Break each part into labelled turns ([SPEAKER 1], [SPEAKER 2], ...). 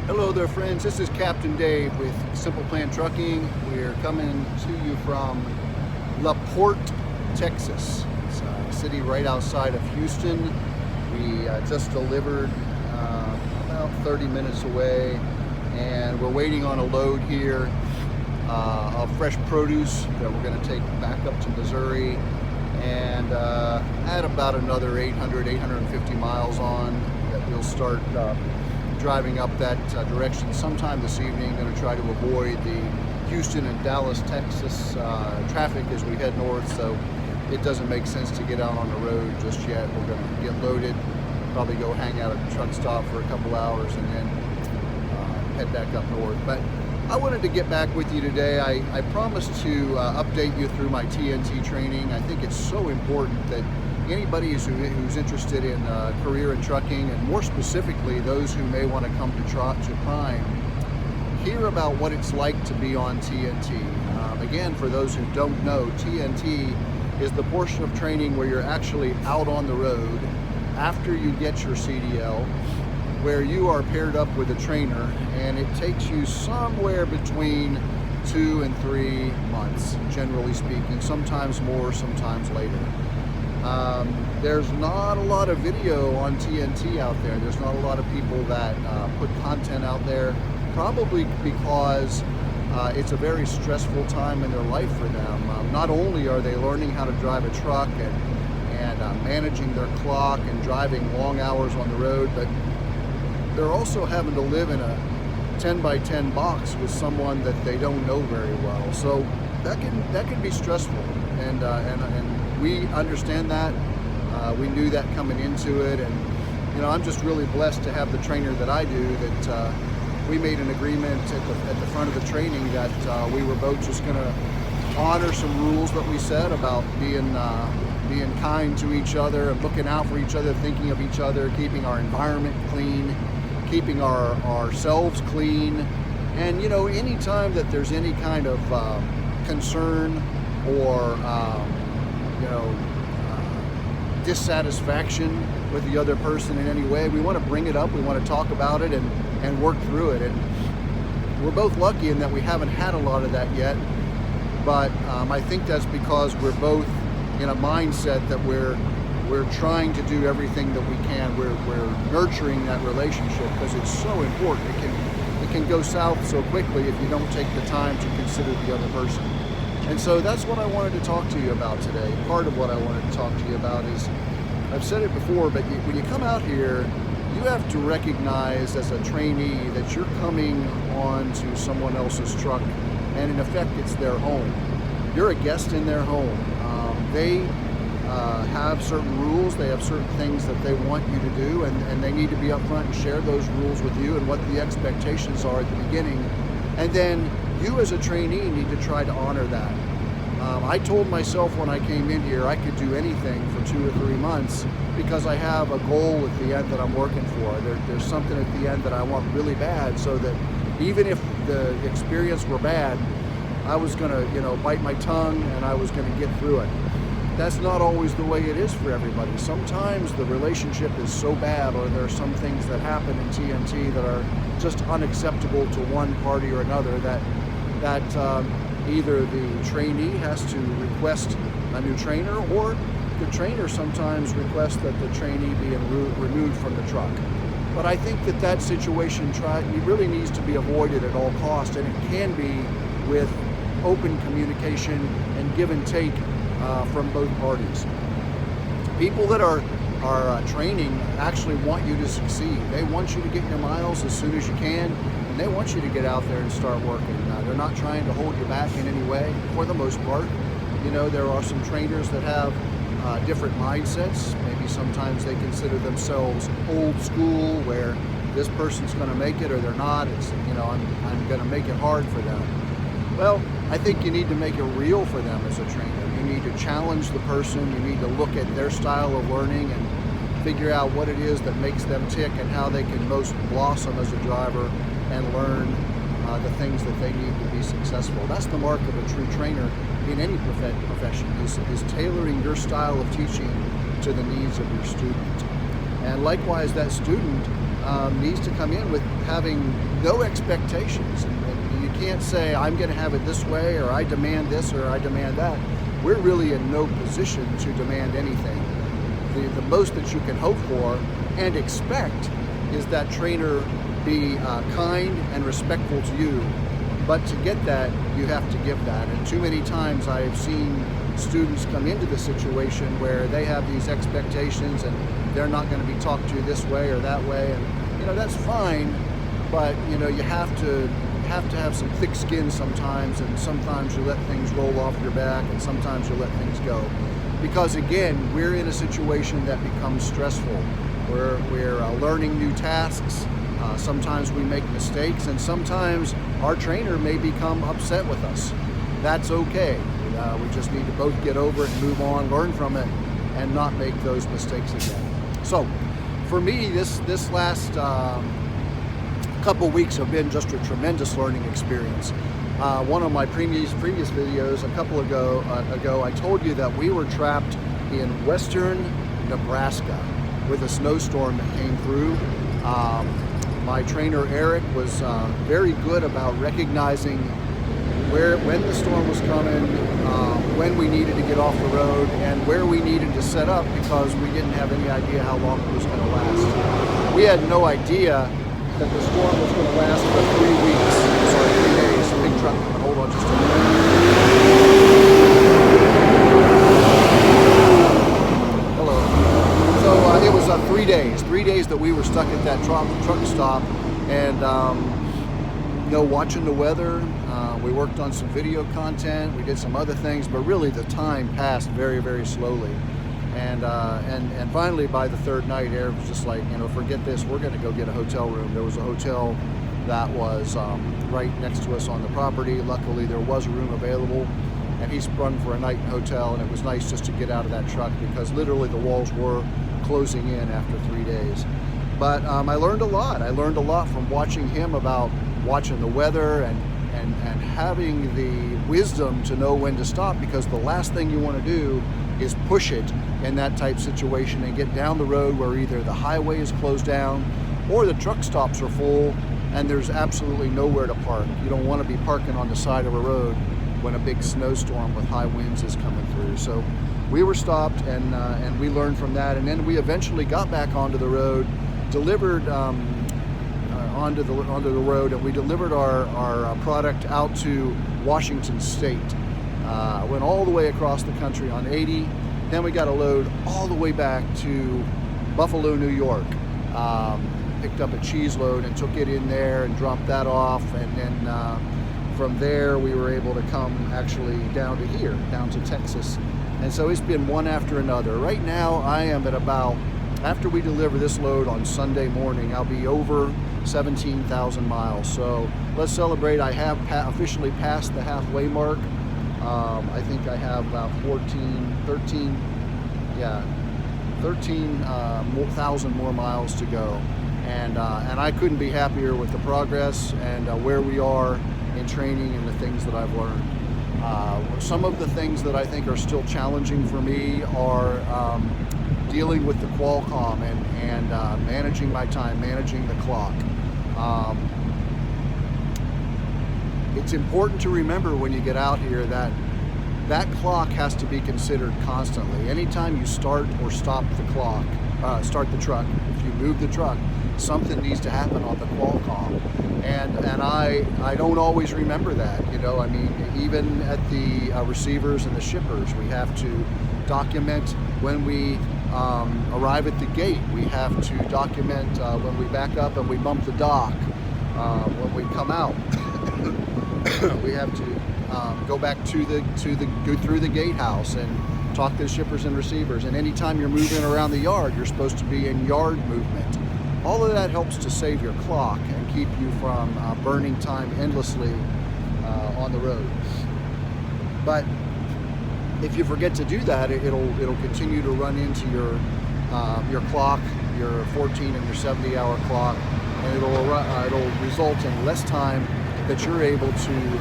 [SPEAKER 1] Hello there, friends. This is Captain Dave with Simple Plan Trucking. We're coming to you from La Porte, Texas. It's a city right outside of Houston. We just delivered about 30 minutes away, and we're waiting on a load here of fresh produce that we're going to take back up to Missouri, and add about another 850 miles on that we'll start driving up that direction sometime this evening. Going to try to avoid the Houston and Dallas, Texas traffic as we head north, so it doesn't make sense to get out on the road just yet. We're going to get loaded, probably go hang out at the truck stop for a couple hours, and then head back up north. But I wanted to get back with you today. I promised to update you through my TNT training. I think it's so important that anybody who's interested in career in trucking, and more specifically those who may want to come to Prime, hear about what it's like to be on TNT. Again, for those who don't know, TNT is the portion of training where you're actually out on the road after you get your CDL, where you are paired up with a trainer, and it takes you somewhere between 2 and 3 months, generally speaking, sometimes more, sometimes later. There's not a lot of video on TNT out there. There's not a lot of people that put content out there, probably because it's a very stressful time in their life for them. Not only are they learning how to drive a truck and managing their clock and driving long hours on the road, but they're also having to live in a 10 by 10 box with someone that they don't know very well. So that can be stressful, and we understand that. We knew that coming into it, and I'm just really blessed to have the trainer that I do. That we made an agreement at the front of the training that we were both just going to honor some rules that we said about being kind to each other and looking out for each other, thinking of each other, keeping our environment clean, keeping ourselves clean, and anytime that there's any kind of concern or dissatisfaction with the other person in any way, we want to bring it up, we want to talk about it and work through it. And we're both lucky in that we haven't had a lot of that yet, but I think that's because we're both in a mindset that we're trying to do everything that we can. We're nurturing that relationship because it's so important. It can go south so quickly if you don't take the time to consider the other person. And so that's what I wanted to talk to you about today. Part of what I wanted to talk to you about is, I've said it before, but when you come out here, you have to recognize as a trainee that you're coming on to someone else's truck, and in effect it's their home. You're a guest in their home. They have certain rules, they have certain things that they want you to do, and they need to be upfront and share those rules with you and what the expectations are at the beginning. And then you as a trainee need to try to honor that. I told myself when I came in here I could do anything for 2 or 3 months because I have a goal at the end that I'm working for. There's something at the end that I want really bad, so that even if the experience were bad, I was going to bite my tongue and I was going to get through it. That's not always the way it is for everybody. Sometimes the relationship is so bad, or there are some things that happen in TNT that are just unacceptable to one party or another, that either the trainee has to request a new trainer, or the trainer sometimes requests that the trainee be removed from the truck. But I think that situation really needs to be avoided at all costs, and it can be with open communication and give and take from both parties. People that are training actually want you to succeed. They want you to get your miles as soon as you can, and they want you to get out there and start working. They're not trying to hold you back in any way, for the most part. There are some trainers that have different mindsets. Maybe sometimes they consider themselves old school, where this person's going to make it or they're not. It's I'm going to make it hard for them. Well, I think you need to make it real for them as a trainer. You need to challenge the person. You need to look at their style of learning and figure out what it is that makes them tick and how they can most blossom as a driver and learn the things that they need to be successful. That's the mark of a true trainer in any profession, is tailoring your style of teaching to the needs of your student. And likewise, that student needs to come in with having no expectations. And you can't say, I'm going to have it this way, or I demand this, or I demand that. We're really in no position to demand anything. The most that you can hope for and expect is that trainer be kind and respectful to you. But to get that, you have to give that. And too many times I have seen students come into the situation where they have these expectations and they're not going to be talked to this way or that way. And, you know, that's fine, but, you know, you have to have some thick skin sometimes, and sometimes you let things roll off your back, and sometimes you let things go. Because again, we're in a situation that becomes stressful. We're learning new tasks. Sometimes we make mistakes, and sometimes our trainer may become upset with us. That's okay. We just need to both get over it and move on, learn from it, and not make those mistakes again. So, for me, this last couple weeks have been just a tremendous learning experience. One of my previous videos a couple ago, I told you that we were trapped in western Nebraska with a snowstorm that came through. My trainer Eric was very good about recognizing when the storm was coming, when we needed to get off the road, and where we needed to set up, because we didn't have any idea how long it was going to last. We had no idea that the storm was going to last for 3 weeks. Sorry, 3 days. Big truck. Hold on just a minute. Hello. So it was 3 days. 3 days that we were stuck at that truck stop, and you know, watching the weather. We worked on some video content. We did some other things, but really the time passed very, very slowly. And finally, by the third night, Eric was just like, you know, forget this. We're going to go get a hotel room. There was a hotel that was right next to us on the property. Luckily, there was a room available, and he sprung for a night hotel. And it was nice just to get out of that truck, because literally the walls were closing in after 3 days. But I learned a lot. I learned a lot from watching him about watching the weather and having the wisdom to know when to stop, because the last thing you want to do is push it in that type situation and get down the road where either the highway is closed down or the truck stops are full and there's absolutely nowhere to park. You don't want to be parking on the side of a road when a big snowstorm with high winds is coming through. So we were stopped, and we learned from that, and then we eventually got back onto the road, delivered onto the road, and we delivered our product out to Washington State. Went all the way across the country on 80. Then we got a load all the way back to Buffalo, New York. Picked up a cheese load and took it in there and dropped that off, and then from there we were able to come actually down to here, down to Texas. And so it's been one after another. Right now I am at about, after we deliver this load on Sunday morning, I'll be over 17,000 miles. So let's celebrate. I have officially passed the halfway mark. I think I have about 13,000 more miles to go. And I couldn't be happier with the progress and where we are in training and the things that I've learned. Some of the things that I think are still challenging for me are dealing with the Qualcomm and managing my time, managing the clock. It's important to remember when you get out here that that clock has to be considered constantly. Anytime you start or stop the clock, start the truck, if you move the truck, something needs to happen on the Qualcomm. And I don't always remember that, you know. I mean, even at the receivers and the shippers, we have to document when we arrive at the gate. We have to document when we back up and we bump the dock. When we come out, we have to go back go through the gatehouse and talk to the shippers and receivers. And anytime you're moving around the yard, you're supposed to be in yard movement. All of that helps to save your clock and keep you from burning time endlessly on the road. But if you forget to do that, it'll continue to run into your clock, your 14 and your 70-hour clock, and it'll result in less time that you're able to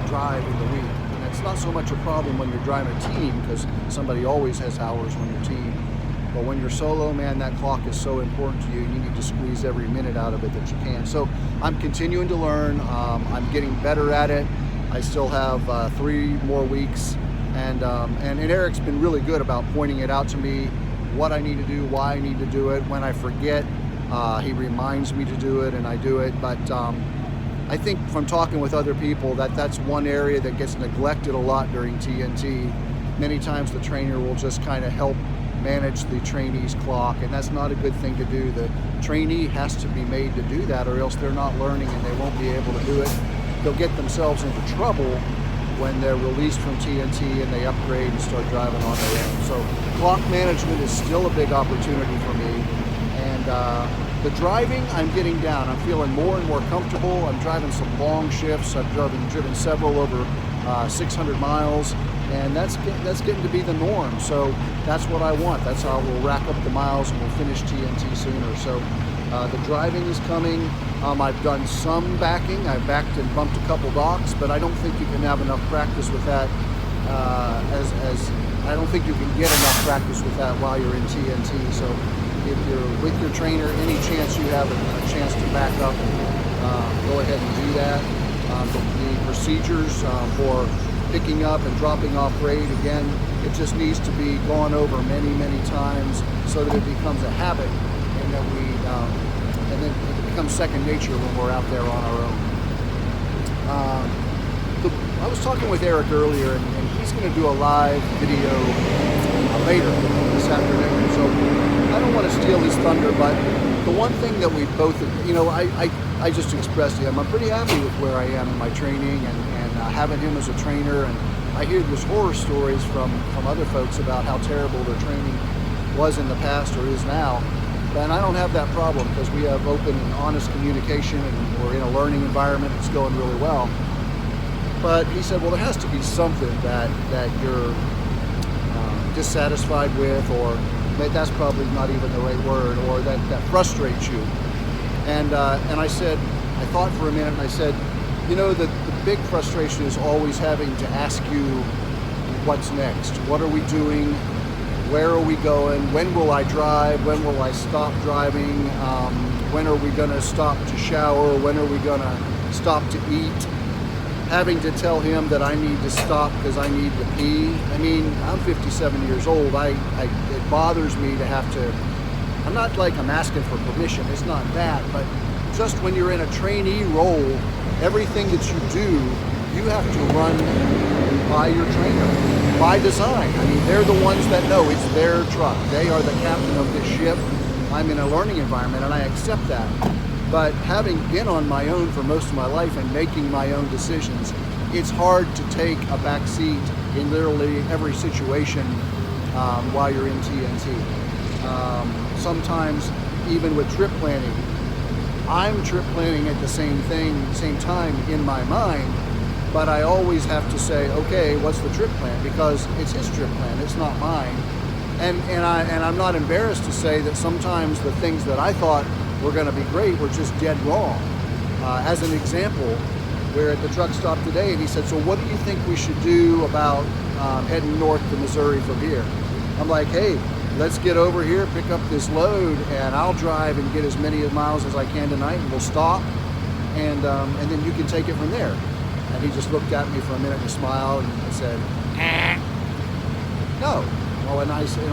[SPEAKER 1] drive in the week. And it's not so much a problem when you're driving a team, because somebody always has hours on your team. But when you're solo, man, that clock is so important to you. You need to squeeze every minute out of it that you can. So I'm continuing to learn. I'm getting better at it. I still have 3 more weeks, and Eric's been really good about pointing it out to me, what I need to do, why I need to do it. When I forget, he reminds me to do it, and I do it. But I think from talking with other people that's one area that gets neglected a lot during TNT. Many times the trainer will just kind of help manage the trainee's clock, and that's not a good thing to do. The trainee has to be made to do that, or else they're not learning and they won't be able to do it. They'll get themselves into trouble when they're released from TNT and they upgrade and start driving on their own. So clock management is still a big opportunity for me. And the driving, I'm getting down. I'm feeling more and more comfortable. I'm driving some long shifts. I've driven several over 600 miles, and that's getting to be the norm. So that's what I want. That's how we'll rack up the miles and we'll finish TNT sooner. So the driving is coming. I've done some backing. I've backed and bumped a couple docks, but I don't think you can have enough practice with that. I don't think you can get enough practice with that while you're in TNT. So if you're with your trainer, any chance you have a chance to back up, go ahead and do that. The procedures for picking up and dropping off grade, again, it just needs to be gone over many, many times so that it becomes a habit, and that and then it becomes second nature when we're out there on our own. I was talking with Eric earlier, and he's going to do a live video later this afternoon, so I don't want to steal his thunder, but the one thing that we both, I just expressed to him, I'm pretty happy with where I am in my training and having him as a trainer, and I hear these horror stories from other folks about how terrible their training was in the past or is now. And I don't have that problem because we have open and honest communication, and we're in a learning environment that's going really well. But he said, well, there has to be something that you're dissatisfied with, or that's probably not even the right word, or that frustrates you. And I said, I thought for a minute, and I said, the big frustration is always having to ask you what's next. What are we doing? Where are we going? When will I drive? When will I stop driving? When are we going to stop to shower? When are we going to stop to eat? Having to tell him that I need to stop because I need to pee. I mean, I'm 57 years old. It bothers me to have to, I'm not like I'm asking for permission. It's not that, but just when you're in a trainee role, everything that you do, you have to run by your trainer, by design. I mean, they're the ones that know it's their truck. They are the captain of this ship. I'm in a learning environment, and I accept that. But having been on my own for most of my life and making my own decisions, it's hard to take a back seat in literally every situation while you're in TNT. Sometimes, even with trip planning, I'm trip planning at the same time in my mind, but I always have to say, okay, what's the trip plan? Because it's his trip plan, it's not mine. And I'm not embarrassed to say that sometimes the things that I thought were going to be great were just dead wrong. As an example, we're at the truck stop today, and he said, so what do you think we should do about heading north to Missouri from here? I'm like, hey, let's get over here, pick up this load, and I'll drive and get as many miles as I can tonight, and we'll stop, and then you can take it from there. And he just looked at me for a minute and smiled, and I said, no. Well, and I said,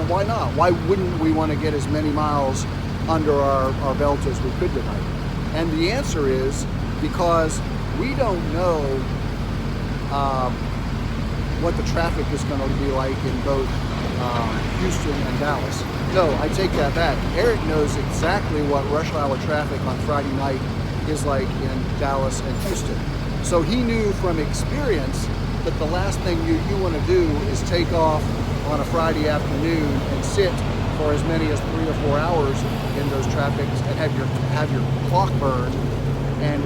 [SPEAKER 1] why not? Why wouldn't we want to get as many miles under our belt as we could tonight? And the answer is because we don't know what the traffic is going to be like in both Houston and Dallas. No, I take that back. Eric knows exactly what rush hour traffic on Friday night is like in Dallas and Houston. So he knew from experience that the last thing you want to do is take off on a Friday afternoon and sit for as many as 3 or 4 hours in those traffics and have your clock burn and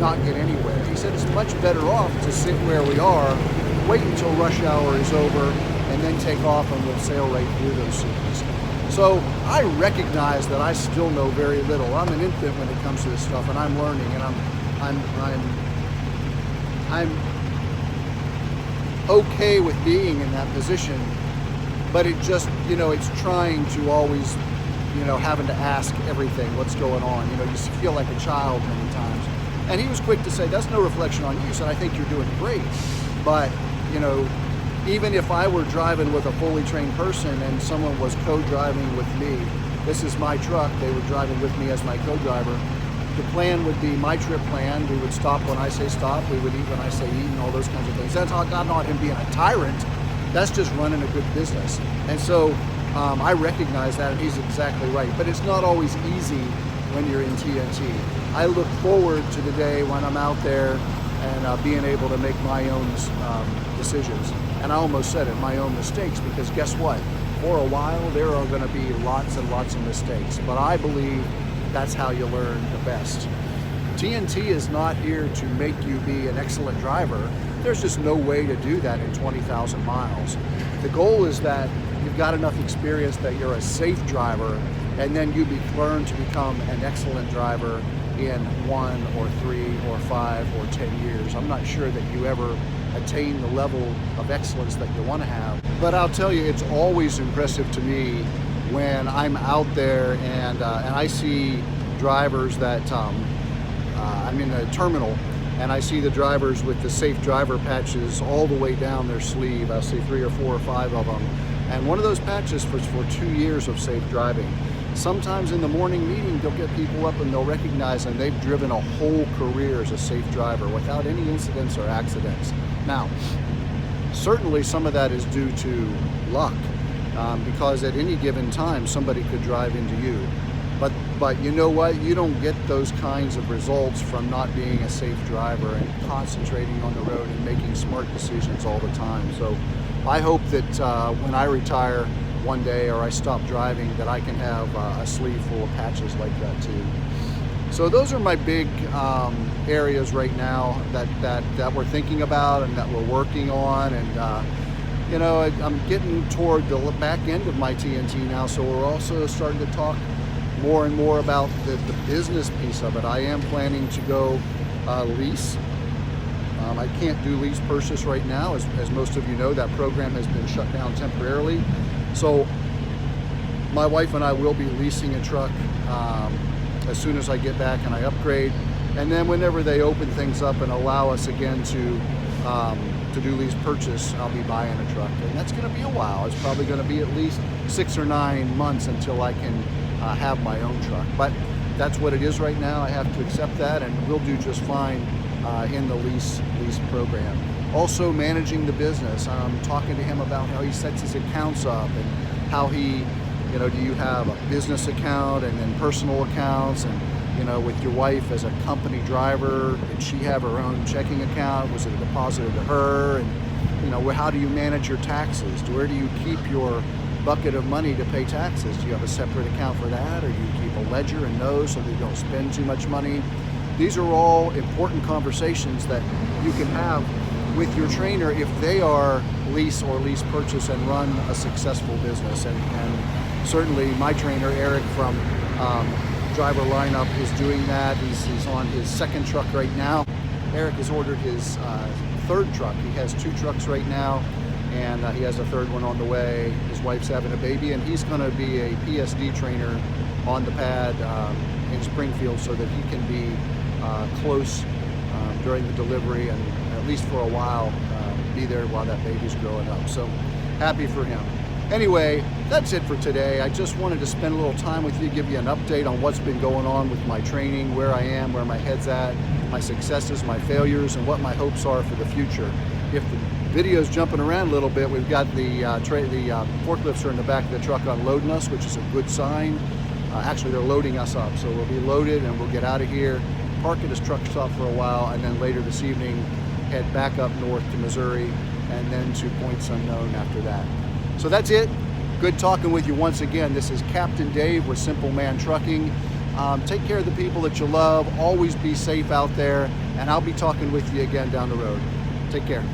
[SPEAKER 1] not get anywhere. He said it's much better off to sit where we are, wait until rush hour is over, and then take off, and we'll sail right through those cities. So I recognize that I still know very little. I'm an infant when it comes to this stuff, and I'm learning, and I'm okay with being in that position. but it just, it's trying to always, having to ask everything, what's going on. You feel like a child many times. And he was quick to say, that's no reflection on you. He said, I think you're doing great. But, even if I were driving with a fully trained person and someone was co-driving with me, this is my truck, they were driving with me as my co-driver, the plan would be my trip plan. We would stop when I say stop, we would eat when I say eat, and all those kinds of things. That's not him being a tyrant, that's just running a good business. And so I recognize that, and he's exactly right. But it's not always easy when you're in TNT. I look forward to the day when I'm out there and being able to make my own decisions. And I almost said it, my own mistakes, because guess what? For a while, there are going to be lots and lots of mistakes. But I believe that's how you learn the best. TNT is not here to make you be an excellent driver. There's just no way to do that in 20,000 miles. The goal is that you've got enough experience that you're a safe driver, and then you learn to become an excellent driver in 1 or 3 or 5 or 10 years. I'm not sure that you ever attain the level of excellence that you want to have, but I'll tell you, it's always impressive to me when I'm out there and I see drivers that I'm in a terminal, and I see the drivers with the safe driver patches all the way down their sleeve. I see 3 or 4 or 5 of them, and one of those patches was for 2 years of safe driving. Sometimes in the morning meeting, they'll get people up and they'll recognize them. They've driven a whole career as a safe driver without any incidents or accidents. Now, certainly some of that is due to luck, because at any given time, somebody could drive into you. But you know what? You don't get those kinds of results from not being a safe driver and concentrating on the road and making smart decisions all the time. So I hope that when I retire one day or I stop driving, that I can have a sleeve full of patches like that too. So those are my big areas right now that we're thinking about and that we're working on. And I'm getting toward the back end of my TNT now, so we're also starting to talk more and more about the business piece of it. I am planning to go lease. I can't do lease purchase right now. As most of you know, that program has been shut down temporarily. So my wife and I will be leasing a truck as soon as I get back and I upgrade. And then whenever they open things up and allow us again to do lease purchase, I'll be buying a truck. And that's going to be a while. It's probably going to be at least 6 or 9 months until I can have my own truck. But that's what it is right now. I have to accept that, and we'll do just fine in the lease program. Also managing the business. I'm talking to him about how he sets his accounts up and how he, do you have a business account and then personal accounts, and with your wife as a company driver, did she have her own checking account? Was it deposited to her? And how do you manage your taxes? Where do you keep your bucket of money to pay taxes? Do you have a separate account for that, or do you keep a ledger and know so that you don't spend too much money? These are all important conversations that you can have with your trainer if they are lease or lease purchase and run a successful business. And certainly my trainer, Eric from Driver Lineup, is doing that. He's on his 2nd truck right now. Eric has ordered his 3rd truck. He has 2 trucks right now, and he has a 3rd one on the way. His wife's having a baby, and he's going to be a PSD trainer on the pad in Springfield so that he can be close during the delivery, and at least for a while be there while that baby's growing up. So happy for him. Anyway, that's it for today. I just wanted to spend a little time with you, give you an update on what's been going on with my training, where I am, where my head's at, my successes, my failures, and what my hopes are for the future. If the video's jumping around a little bit, we've got the forklifts are in the back of the truck unloading us, which is a good sign. Actually, they're loading us up, so we'll be loaded and we'll get out of here, park at his truck stop for a while, and then later this evening head back up north to Missouri and then to points unknown after that. So that's it. Good talking with you once again. This is Captain Dave with Simple Man Trucking. Take care of the people that you love. Always be safe out there, and I'll be talking with you again down the road. Take care.